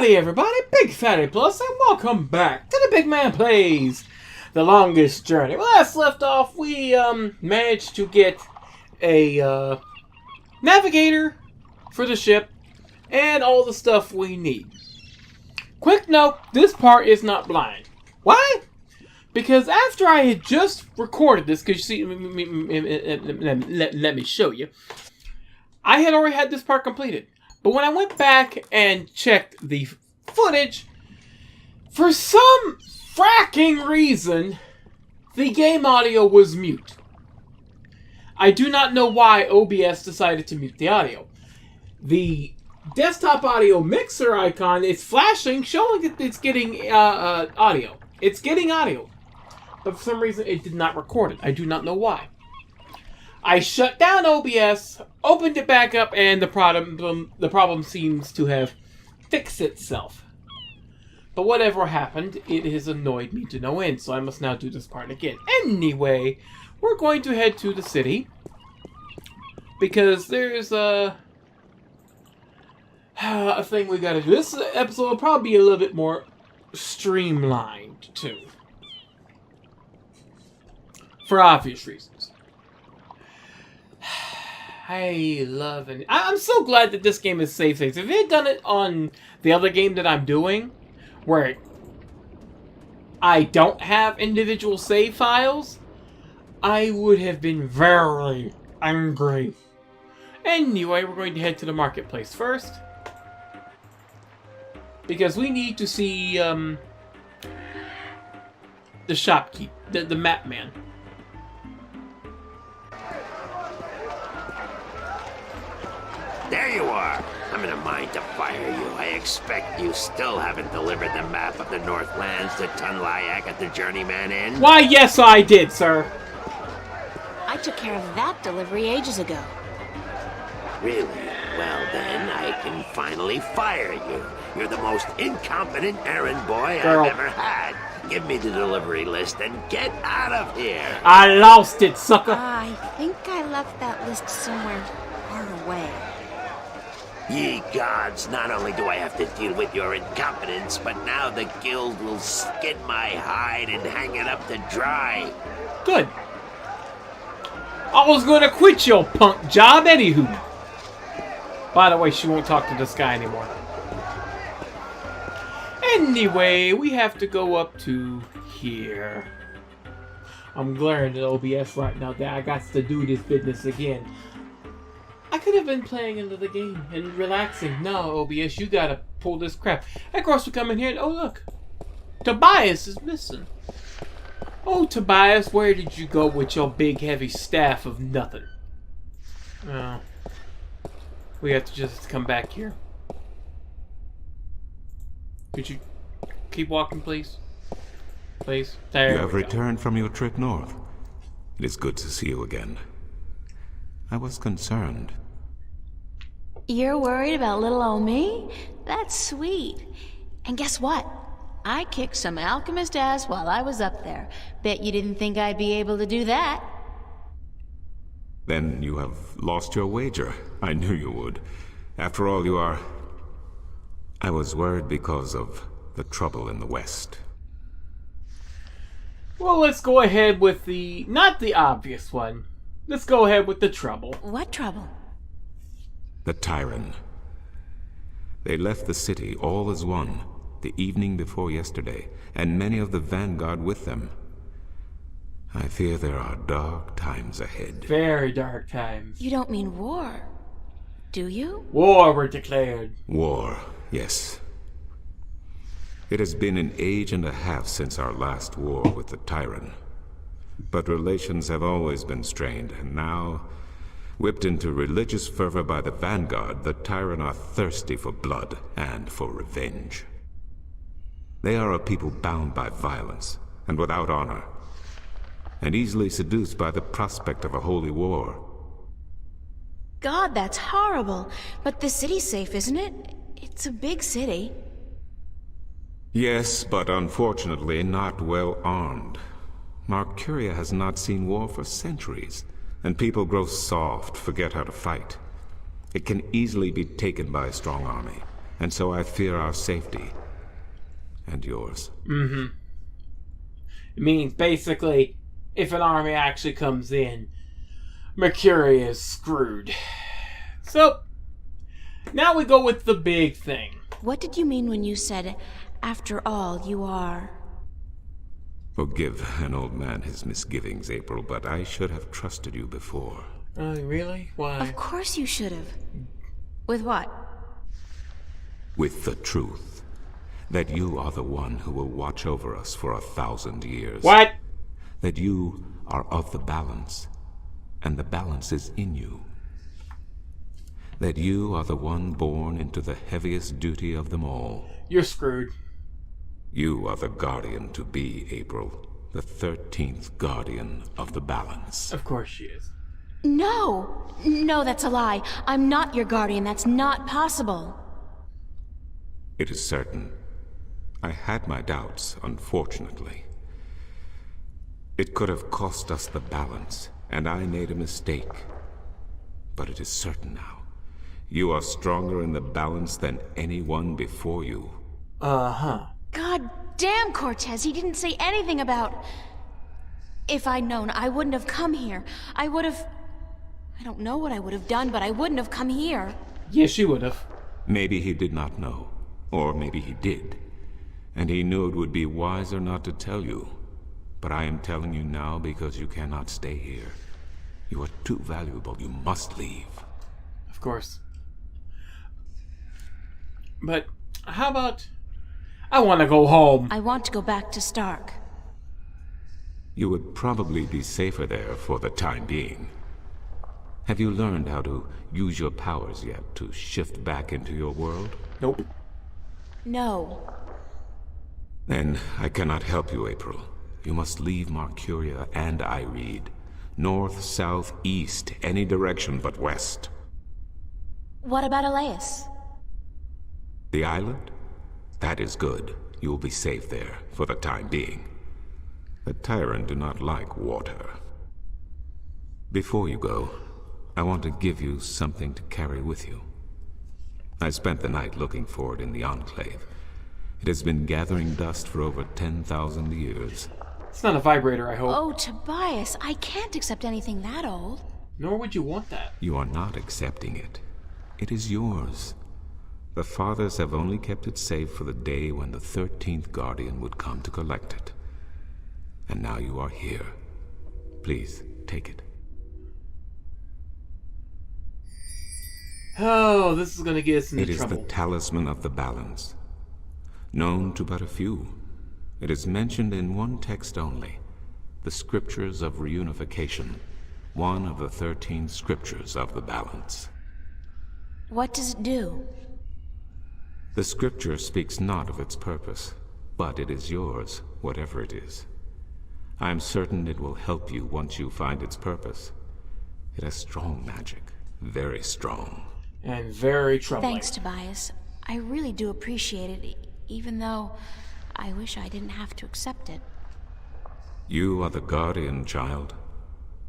Howdy everybody, BygPhattyPlus, and welcome back to the Big Man Plays The Longest Journey. Well, last left off, we managed to get a navigator for the ship and all the stuff we need. Quick note, this part is not blind. Why? Because after I had just recorded this, because you see, let me show you, I had already had this part completed. But when I went back and checked the footage, for some fracking reason, the game audio was mute. I do not know why OBS decided to mute the audio. The desktop audio mixer icon is flashing, showing that it's getting audio. It's getting audio. But for some reason, it did not record it. I do not know why. I shut down OBS, opened it back up, and the problem seems to have fixed itself. But whatever happened, it has annoyed me to no end, so I must now do this part again. Anyway, we're going to head to the city, because there's a thing we gotta do. This episode will probably be a little bit more streamlined, too. For obvious reasons. I love it. I'm so glad that this game is save states. If it had done it on the other game that I'm doing, where I don't have individual save files, I would have been very angry. Anyway, we're going to head to the marketplace first, because we need to see the shopkeep, the map man. There you are. I'm in a mind to fire you. I expect you still haven't delivered the map of the Northlands to Tunlayak at the Journeyman Inn. Why, yes, I did, sir. I took care of that delivery ages ago. Really? Well, then I can finally fire you. You're the most incompetent errand boy Girl. I've ever had. Give me the delivery list and get out of here. I lost it, sucker. I think I left that list somewhere far away. Ye gods, not only do I have to deal with your incompetence, but now the guild will skin my hide and hang it up to dry. Good. I was gonna quit your punk job anywho. By the way, she won't talk to this guy anymore. Anyway, we have to go up to here. I'm glaring at OBS right now that I got to do this business again. I could have been playing another game and relaxing. No, OBS, you gotta pull this crap. Of course, we come in here and, oh look, Tobias is missing. Oh, Tobias, where did you go with your big heavy staff of nothing? Oh, we have to just come back here. Could you keep walking, please? Please. There You have we go. returned from your trip north. It is good to see you again. I was concerned. You're worried about little old me? That's sweet. And guess what? I kicked some alchemist ass while I was up there. Bet you didn't think I'd be able to do that. Then you have lost your wager. I knew you would. After all, you are... I was worried because of the trouble in the West. Well, let's go ahead with the... not the obvious one. Let's go ahead with the trouble. What trouble? The Tyrant. They left the city all as one the evening before yesterday, and many of the vanguard with them. I fear there are dark times ahead. Very dark times. You don't mean war, do you? War were declared. War, yes. It has been an age and a half since our last war with the Tyrant. But relations have always been strained, and now, whipped into religious fervor by the vanguard, the Tyrant are thirsty for blood and for revenge. They are a people bound by violence and without honor, and easily seduced by the prospect of a holy war. God, that's horrible. But the city's safe, isn't it? It's a big city. Yes, but unfortunately not well armed. Marcuria has not seen war for centuries, and people grow soft, forget how to fight. It can easily be taken by a strong army, And so I fear our safety. And yours. Mm-hmm. It means, basically, if an army actually comes in, Mercury is screwed. So, now we go with the big thing. What did you mean when you said, after all, you are... Forgive an old man his misgivings, April, but I should have trusted you before. Oh, really? Why? Of course you should have. With what? With the truth. That you are the one who will watch over us for 1,000 years. What? That you are of the balance, and the balance is in you. That you are the one born into the heaviest duty of them all. You're screwed. You are the guardian to be, April. The 13th guardian of the balance. Of course she is. No! No, that's a lie. I'm not your guardian. That's not possible. It is certain. I had my doubts, unfortunately. It could have cost us the balance, and I made a mistake. But it is certain now. You are stronger in the balance than anyone before you. Uh-huh. God damn, Cortez, he didn't say anything about... If I'd known, I wouldn't have come here. I would have... I don't know what I would have done, but I wouldn't have come here. Yes, you would have. Maybe he did not know. Or maybe he did. And he knew it would be wiser not to tell you. But I am telling you now because you cannot stay here. You are too valuable. You must leave. Of course. But how about... I want to go home. I want to go back to Stark. You would probably be safer there for the time being. Have you learned how to use your powers yet to shift back into your world? Nope. No. Then I cannot help you, April. You must leave Mercuria and Ireed. North, south, east, any direction but west. What about Alais? The island? That is good. You will be safe there, for the time being. The Tyrant do not like water. Before you go, I want to give you something to carry with you. I spent the night looking for it in the Enclave. It has been gathering dust for over 10,000 years. It's not a vibrator, I hope. Oh, Tobias, I can't accept anything that old. Nor would you want that. You are not accepting it. It is yours. The Fathers have only kept it safe for the day when the 13th Guardian would come to collect it. And now you are here. Please, take it. Oh, this is going to get us into trouble. It is the talisman of the balance. Known to but a few. It is mentioned in one text only. The Scriptures of Reunification. One of the 13 Scriptures of the balance. What does it do? The Scripture speaks not of its purpose, but it is yours, whatever it is. I am certain it will help you once you find its purpose. It has strong magic, very strong. And very troubling. Thanks, Tobias. I really do appreciate it, even though I wish I didn't have to accept it. You are the guardian, child.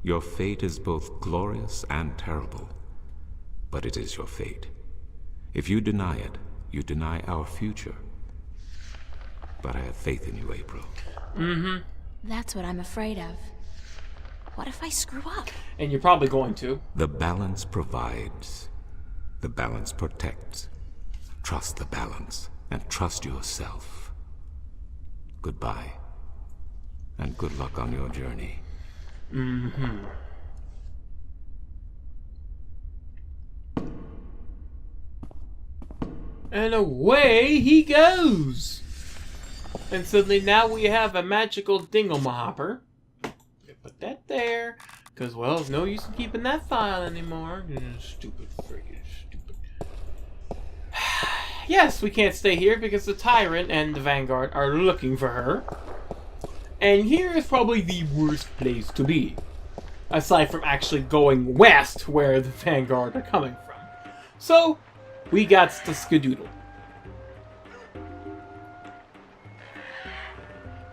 Your fate is both glorious and terrible. But it is your fate. If you deny it, you deny our future. But I have faith in you, April. Mm-hmm. That's what I'm afraid of. What if I screw up? And you're probably going to. The balance provides. The balance protects. Trust the balance, and trust yourself. Goodbye. And good luck on your journey. Mm-hmm. And away he goes! And suddenly now we have a magical dinglehopper. Put that there. Because, well, there's no use in keeping that file anymore. Stupid friggin' stupid. Yes, we can't stay here because the Tyrant and the Vanguard are looking for her. And here is probably the worst place to be. Aside from actually going west where the Vanguard are coming from. So, we got to skedoodle.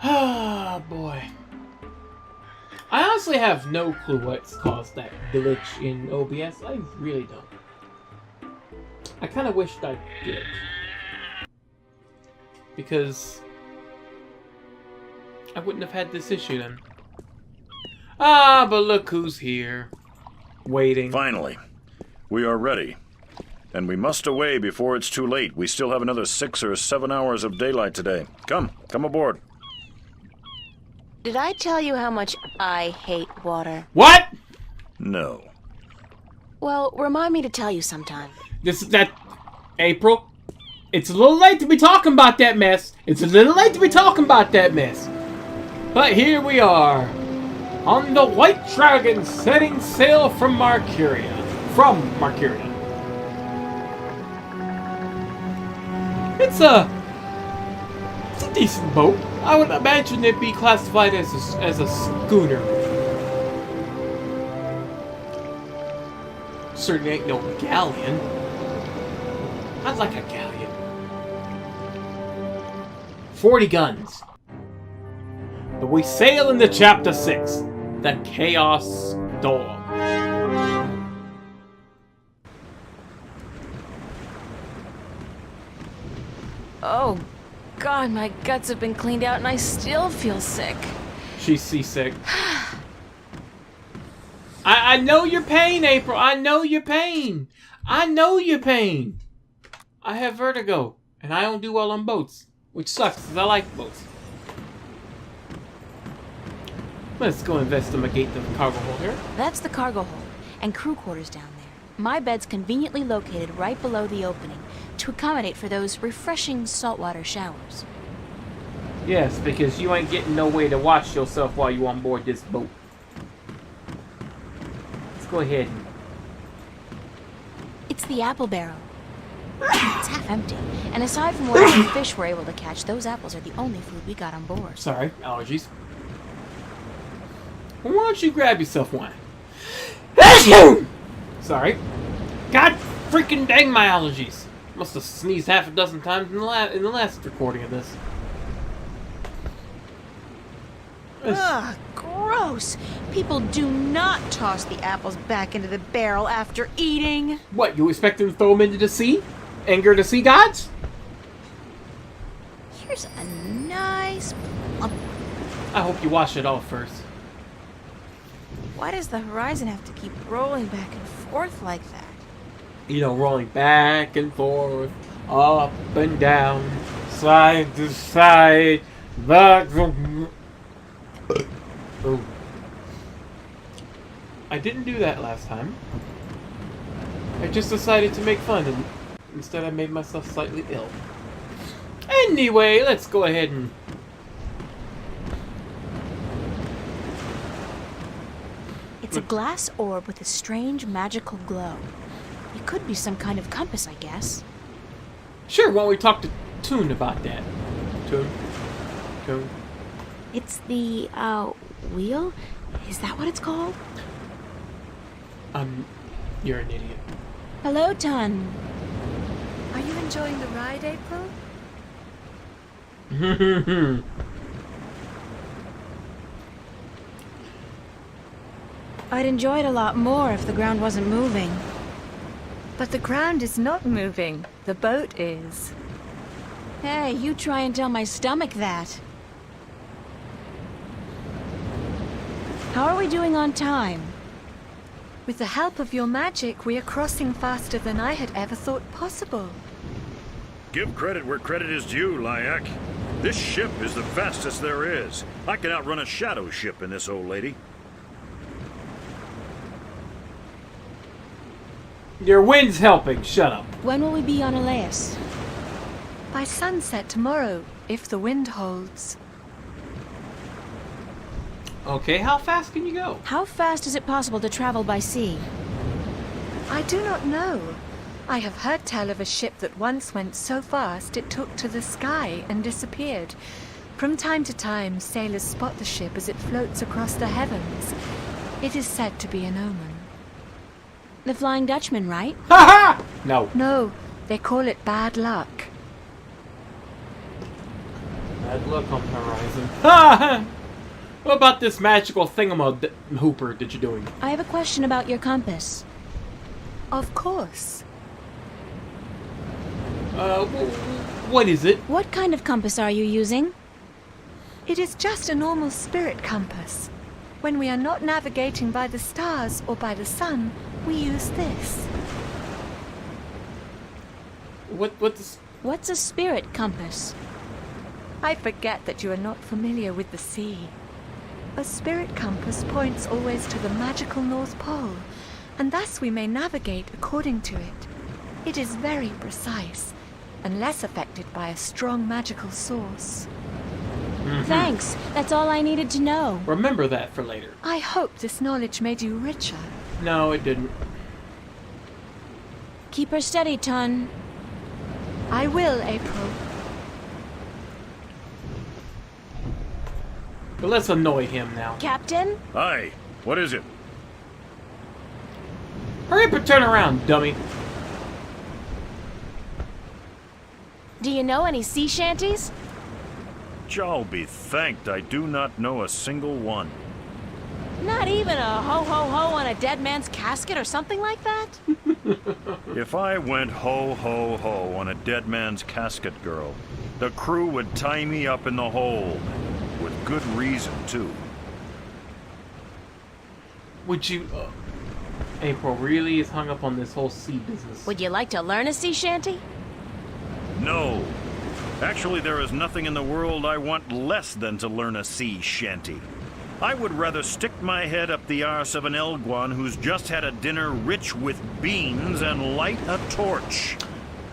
Ah, boy. I honestly have no clue what's caused that glitch in OBS. I really don't. I kind of wished I did. because I wouldn't have had this issue then. Ah, but look who's here. Waiting. Finally. We are ready. And we must away before it's too late. We still have another 6 or 7 hours of daylight today. Come aboard. Did I tell you how much I hate water? What? No. Well, remind me to tell you sometime. April, it's a little late to be talking about that mess. It's a little late to be talking about that mess. But here we are, on the White Dragon, setting sail from Marcuria. It's a decent boat. I would imagine it'd be classified as a schooner. Certainly ain't no galleon. I'd like a galleon. 40 guns. But we sail into Chapter 6, the Chaos Storm. Oh, God, my guts have been cleaned out and I still feel sick. She's seasick. I know your pain, April. I know your pain. I know your pain. I have vertigo, and I don't do well on boats, which sucks because I like boats. Let's go investigate the cargo hold here. That's the cargo hold and crew quarters down there. My bed's conveniently located right below the opening to accommodate for those refreshing saltwater showers. Yes, because you ain't getting no way to wash yourself while you on board this boat. Let's go ahead. It's the apple barrel. It's half empty, and aside from whatever fish we're able to catch, those apples are the only food we got on board. Sorry, allergies. Well, why don't you grab yourself one? Sorry. God freaking dang my allergies. Must have sneezed half a dozen times in the last recording of this. Ugh, gross! People do not toss the apples back into the barrel after eating. What, you expect them to throw them into the sea? Anger the sea gods? Here's a nice plump. I hope you wash it off first. Why does the horizon have to keep rolling back and forth like that? You know, rolling back and forth, up and down, side to side, back. Oh. I didn't do that last time. I just decided to make fun, and instead I made myself slightly ill. Anyway, let's go ahead and... It's a glass orb with a strange magical glow. It could be some kind of compass, I guess. Sure, why don't we talk to Toon about that? Toon. It's the, wheel? Is that what it's called? You're an idiot. Hello, Tun. Are you enjoying the ride, April? I'd enjoy it a lot more if the ground wasn't moving. But the ground is not moving. The boat is. Hey, you try and tell my stomach that. How are we doing on time? With the help of your magic, we are crossing faster than I had ever thought possible. Give credit where credit is due, Lyak. This ship is the fastest there is. I can outrun a shadow ship in this old lady. Your wind's helping. Shut up. When will we be on Alais? By sunset tomorrow, if the wind holds. Okay, how fast can you go? How fast is it possible to travel by sea? I do not know. I have heard tell of a ship that once went so fast it took to the sky and disappeared. From time to time, sailors spot the ship as it floats across the heavens. It is said to be an omen. The Flying Dutchman, right? Ha ha! No. No, they call it bad luck. Bad luck on the horizon. Ha ha! What about this magical thingamahooper that you're doing? I have a question about your compass. Of course. What is it? What kind of compass are you using? It is just a normal spirit compass. When we are not navigating by the stars or by the sun, we use this. What's... What's a spirit compass? I forget that you are not familiar with the sea. A spirit compass points always to the magical North Pole, and thus we may navigate according to it. It is very precise, and less affected by a strong magical source. Thanks. That's all I needed to know. Remember that for later. I hope this knowledge made you richer. No, it didn't. Keep her steady, Ton. I will, April. But let's annoy him now. Captain? Aye, what is it? Hurry up and turn around, dummy. Do you know any sea shanties? I'll be thanked I do not know a single one. Not even a ho-ho-ho on a dead man's casket or something like that? If I went ho-ho-ho on a dead man's casket, girl, the crew would tie me up in the hold. With good reason, too. Would you... April really is hung up on this whole sea business. Would you like to learn a sea shanty? No. Actually, there is nothing in the world I want less than to learn a sea shanty. I would rather stick my head up the arse of an Elguan who's just had a dinner rich with beans and light a torch.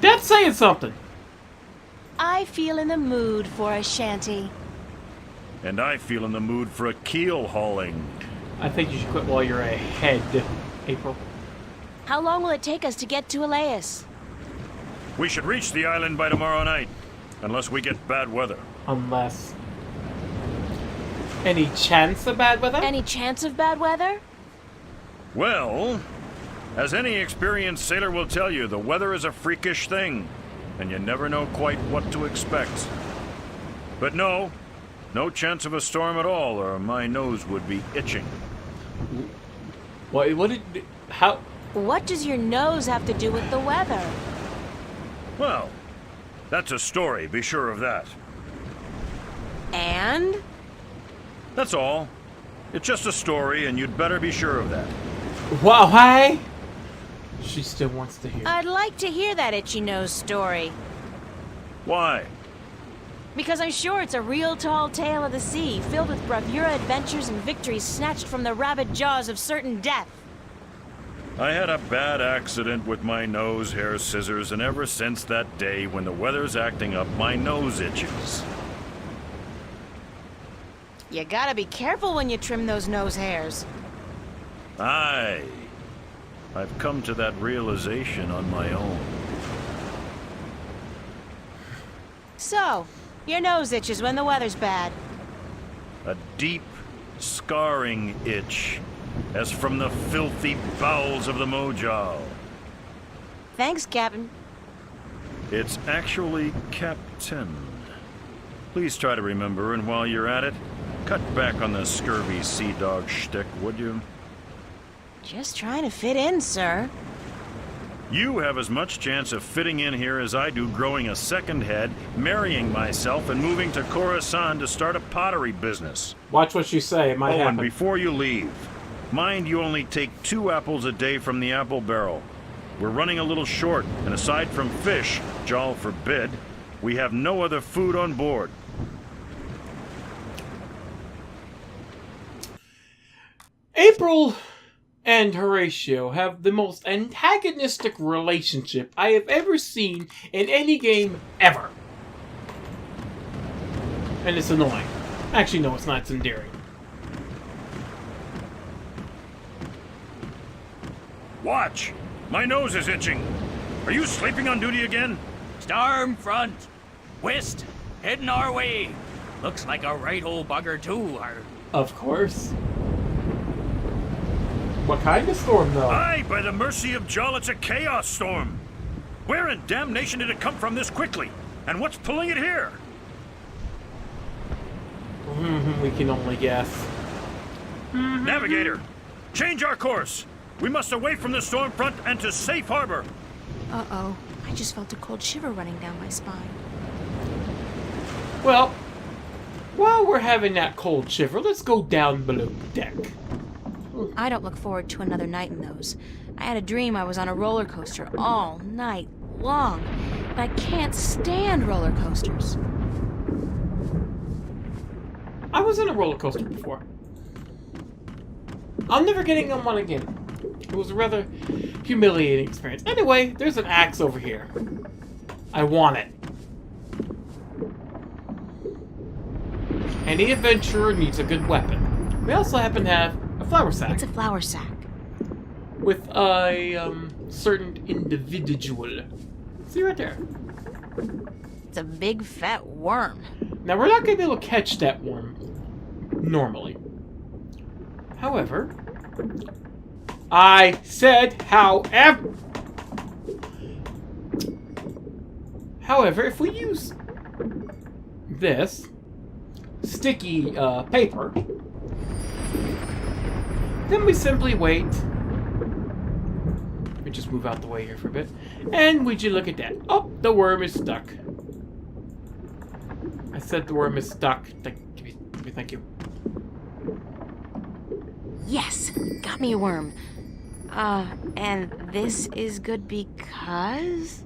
That's saying something. I feel in the mood for a shanty. And I feel in the mood for a keel hauling. I think you should quit while you're ahead, April. How long will it take us to get to Alais? We should reach the island by tomorrow night, unless we get bad weather. Unless... Any chance of bad weather? Any chance of bad weather? Well, as any experienced sailor will tell you, the weather is a freakish thing, and you never know quite what to expect. But no chance of a storm at all, or my nose would be itching. What did... How... What does your nose have to do with the weather? Well, that's a story, be sure of that. And? That's all. It's just a story, and you'd better be sure of that. Wow, hi! She still wants to hear. I'd like to hear that itchy nose story. Why? Because I'm sure it's a real tall tale of the sea, filled with bravura adventures and victories snatched from the rabid jaws of certain death. I had a bad accident with my nose hair scissors, and ever since that day, when the weather's acting up, my nose itches. You gotta be careful when you trim those nose hairs. Aye. I've come to that realization on my own. So, your nose itches when the weather's bad. A deep, scarring itch, as from the filthy bowels of the Mojal. Thanks, Captain. It's actually Captain. Please try to remember, and while you're at it, cut back on the scurvy sea dog shtick, would you? Just trying to fit in, sir. You have as much chance of fitting in here as I do growing a second head, marrying myself, and moving to Khorasan to start a pottery business. Watch what you say, it might Oh, happen. and before you leave, mind you only take 2 apples a day from the apple barrel. We're running a little short, and aside from fish, Jal forbid, we have no other food on board. April and Horatio have the most antagonistic relationship I have ever seen in any game ever. And it's annoying. Actually, no, it's not. It's endearing. Watch! My nose is itching. Are you sleeping on duty again? Storm front. West. Heading our way. Looks like a right old bugger, too. Of course. What kind of storm, though? Aye, by the mercy of Jal, it's a chaos storm. Where in damnation did it come from this quickly? And what's pulling it here? We can only guess. Navigator, change our course. We must away from the storm front and to safe harbor. Uh-oh. I just felt a cold shiver running down my spine. Well, while we're having that cold shiver, let's go down below deck. I don't look forward to another night in those. I had a dream I was on a roller coaster all night long. And I can't stand roller coasters. I was on a roller coaster before. I'm never getting on one again. It was a rather humiliating experience. Anyway, there's an axe over here. I want it. Any adventurer needs a good weapon. We also happen to have a flour sack. It's a flour sack. With a certain individual. See right there. It's a big fat worm. Now we're not going to be able to catch that worm normally. However, I said however. However, if we use this sticky paper, then we simply wait. Let me just move out the way here for a bit. And would you look at that? Oh, the worm is stuck. I said the worm is stuck. Thank you. Yes, got me a worm. And this is good because...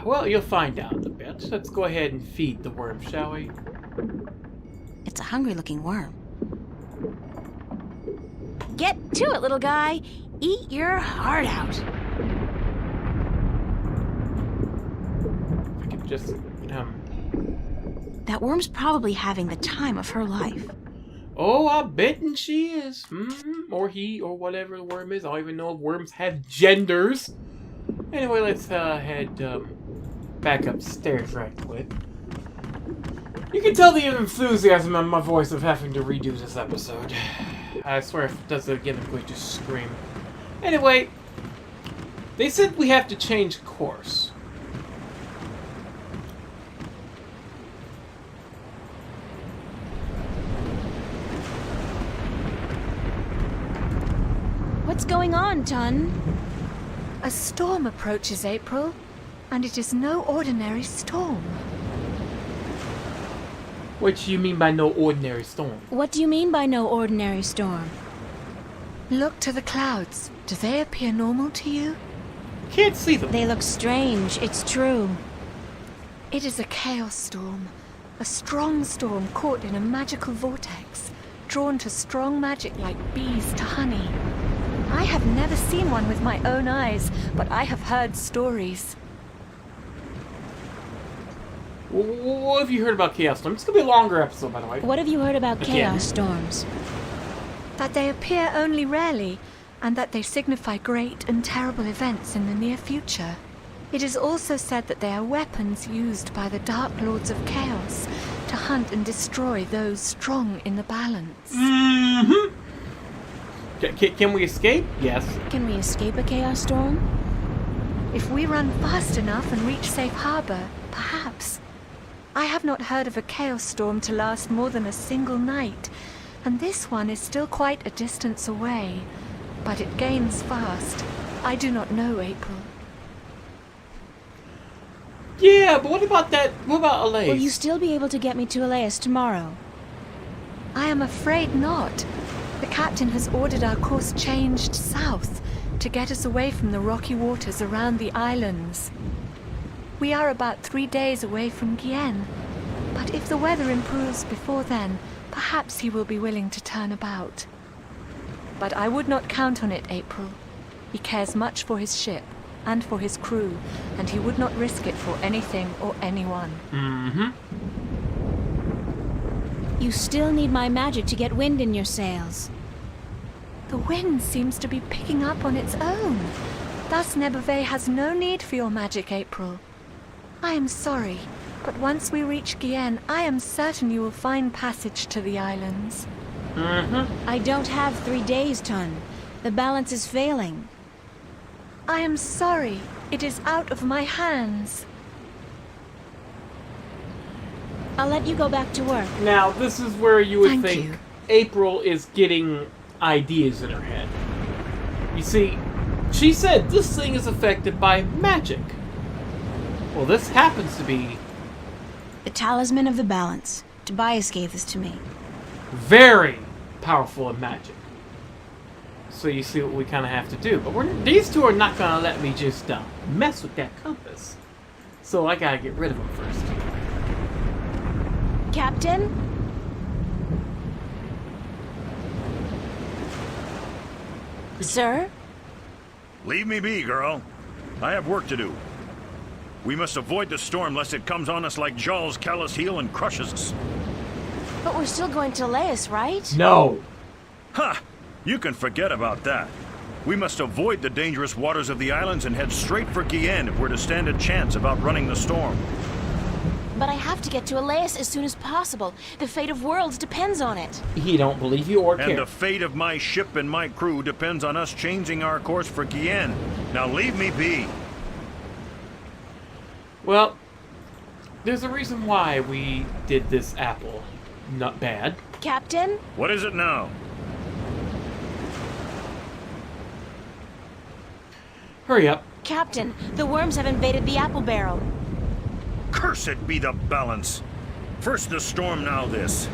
Well, you'll find out in a bit. Let's go ahead and feed the worm, shall we? It's a hungry-looking worm. Get to it, little guy. Eat your heart out. I could just, That worm's probably having the time of her life. Oh, I betting she is. Or he, or whatever the worm is. I don't even know if worms have genders. Anyway, let's head back upstairs right quick. You can tell the enthusiasm in my voice of having to redo this episode. I swear if it does it again, I'm going to scream. Anyway, they said we have to change course. What's going on, Tun? A storm approaches, April, and it is no ordinary storm. What do you mean by no ordinary storm? What do you mean by no ordinary storm? Look to the clouds. Do they appear normal to you? Can't see them. They look strange, it's true. It is a chaos storm. A strong storm caught in a magical vortex, drawn to strong magic like bees to honey. I have never seen one with my own eyes, but I have heard stories. What have you heard about Chaos Storm? It's going to be a longer episode, by the way. What have you heard about Again. chaos storms? That they appear only rarely, and that they signify great and terrible events in the near future. It is also said that they are weapons used by the Dark Lords of Chaos to hunt and destroy those strong in the balance. Mm-hmm. Can we escape? Yes. Can we escape a chaos storm? If we run fast enough and reach safe harbor, perhaps. I have not heard of a chaos storm to last more than a single night, and this one is still quite a distance away. But it gains fast. I do not know, April. Yeah, but what about that? What about Alais? Will you still be able to get me to Alais tomorrow? I am afraid not. The captain has ordered our course changed south to get us away from the rocky waters around the islands. We are about 3 days away from Guyenne, but if the weather improves before then, perhaps he will be willing to turn about. But I would not count on it, April. He cares much for his ship and for his crew, and he would not risk it for anything or anyone. Mm-hmm. You still need my magic to get wind in your sails. The wind seems to be picking up on its own. Thus Nebuvet has no need for your magic, April. I am sorry, but once we reach Guyenne, I am certain you will find passage to the islands. Mm-hmm. I don't have 3 days, Tun. The balance is failing. I am sorry. It is out of my hands. I'll let you go back to work. Now, this is where you would Thank think you. April is getting ideas in her head. You see, she said this thing is affected by magic. Well, this happens to be The Talisman of the Balance. Tobias gave this to me. Very powerful in magic. So you see what we kind of have to do. But these two are not going to let me just mess with that compass. So I got to get rid of them first. Captain? Sir? Leave me be, girl. I have work to do. We must avoid the storm lest it comes on us like Jaw's callous heel and crushes us. But we're still going to Alais, right? No. Ha! You can forget about that. We must avoid the dangerous waters of the islands and head straight for Guyenne if we're to stand a chance of outrunning the storm. But I have to get to Alais as soon as possible. The fate of worlds depends on it. He don't believe you or care. And the fate of my ship and my crew depends on us changing our course for Guyenne. Now leave me be. Well, there's a reason why we did this apple. Not bad. Captain? What is it now? Hurry up. Captain, the worms have invaded the apple barrel. Cursed be the balance. First the storm, now this.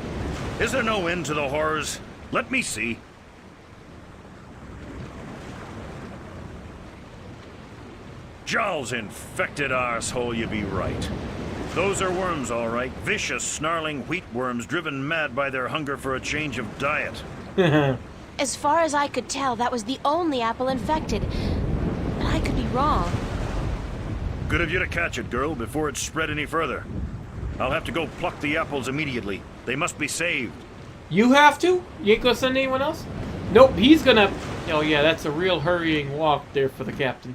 Is there no end to the horrors? Let me see. Jaw's infected arsehole, you be right. Those are worms, all right. Vicious, snarling wheat worms driven mad by their hunger for a change of diet. As far as I could tell, that was the only apple infected. But I could be wrong. Good of you to catch it, girl, before it spread any further. I'll have to go pluck the apples immediately. They must be saved. You have to? You ain't gonna send anyone else? Nope, he's gonna... Oh yeah, that's a real hurrying walk there for the captain.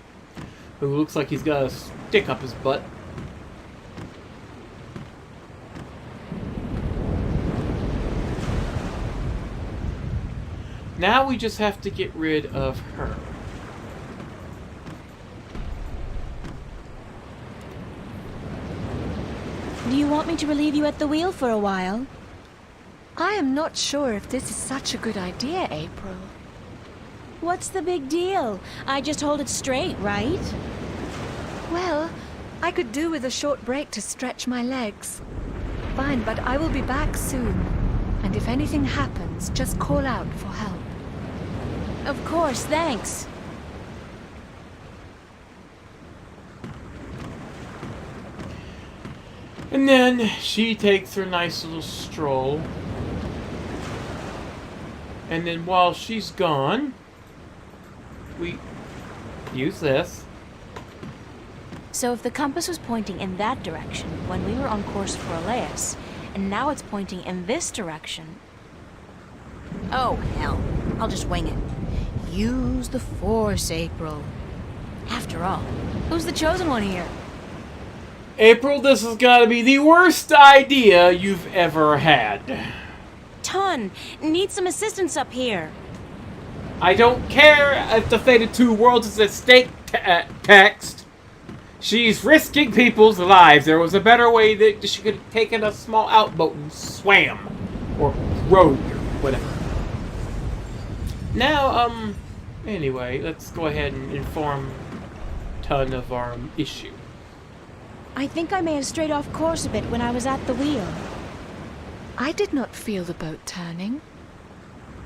Who looks like he's got a stick up his butt. Now we just have to get rid of her. Do you want me to relieve you at the wheel for a while? I am not sure if this is such a good idea, April. What's the big deal? I just hold it straight, right? Well, I could do with a short break to stretch my legs. Fine, but I will be back soon. And if anything happens, just call out for help. Of course, thanks. And then she takes her nice little stroll. And then while she's gone, we use this. So if the compass was pointing in that direction when we were on course for Alais, and now it's pointing in this direction... Oh, hell. I'll just wing it. Use the Force, April. After all, who's the chosen one here? April, this has got to be the worst idea you've ever had. Ton, need some assistance up here. I don't care if the fate of two worlds is at stake, text. She's risking people's lives. There was a better way that she could have taken a small outboat and swam. Or rowed, or whatever. Now, anyway, let's go ahead and inform Ton of our issue. I think I may have strayed off course a bit when I was at the wheel. I did not feel the boat turning.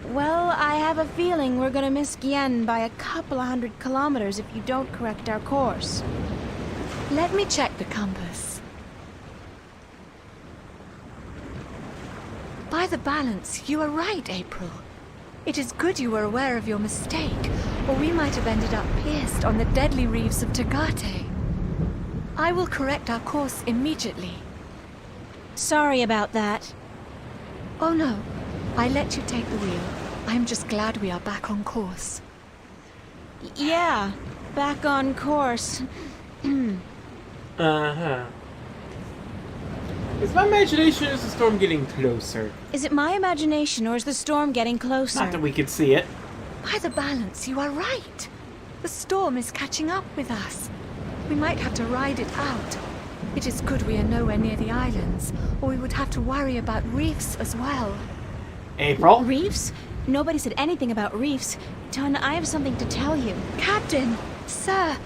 Well, I have a feeling we're gonna miss Guyenne by a couple of 100 kilometers if you don't correct our course. Let me check the compass. By the balance, you are right, April. It is good you were aware of your mistake, or we might have ended up pierced on the deadly reefs of Tagate. I will correct our course immediately. Sorry about that. Oh no, I let you take the wheel. I'm just glad we are back on course. Yeah, back on course. Uh-huh. Is my imagination or is the storm getting closer? Is it my imagination or is the storm getting closer? Not that we can see it. By the balance, you are right. The storm is catching up with us. We might have to ride it out. It is good we are nowhere near the islands, or we would have to worry about reefs as well. April? Reefs? Nobody said anything about reefs. Ton, I have something to tell you. Captain! Sir!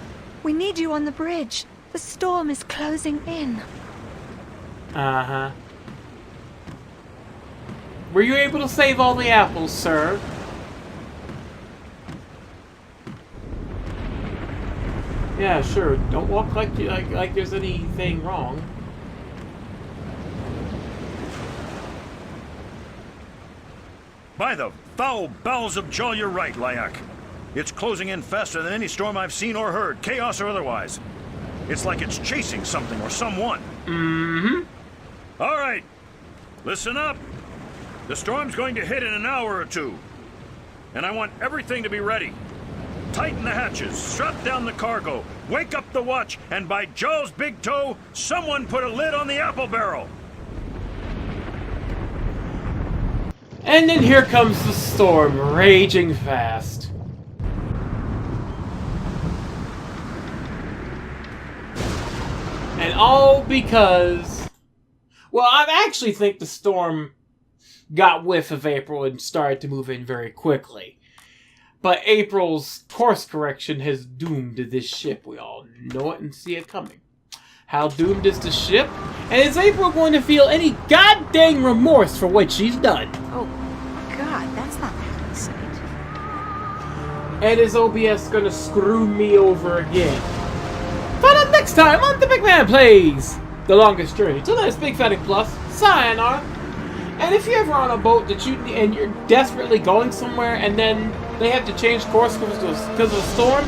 We need you on the bridge. The storm is closing in. Uh-huh. Were you able to save all the apples, sir? Yeah, sure. Don't walk like there's anything wrong. By the foul bowels of Jaw, you're right, Lyak. It's closing in faster than any storm I've seen or heard, chaos or otherwise. It's like it's chasing something or someone. Mm-hmm. All right, listen up. The storm's going to hit in an hour or two. And I want everything to be ready. Tighten the hatches, strap down the cargo, wake up the watch, and by Jaw's big toe, someone put a lid on the apple barrel. And then here comes the storm, raging fast. And all because... Well, I actually think the storm got whiff of April and started to move in very quickly. But April's course correction has doomed this ship. We all know it and see it coming. How doomed is the ship? And is April going to feel any goddamn remorse for what she's done? Oh, God, that's not a happy sight. And is OBS going to screw me over again? Find out next time on The Big Man Plays The Longest Journey. Till then, it's BygPhattyPlus. Sayonara. And if you're ever on a boat that you're desperately going somewhere and then they have to change course because of a storm,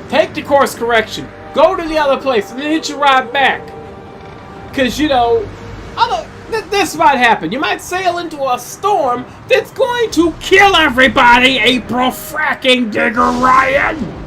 take the course correction, go to the other place, and then hitch your ride back. Because, you know, this might happen. You might sail into a storm that's going to kill everybody, April fracking Digger Ryan!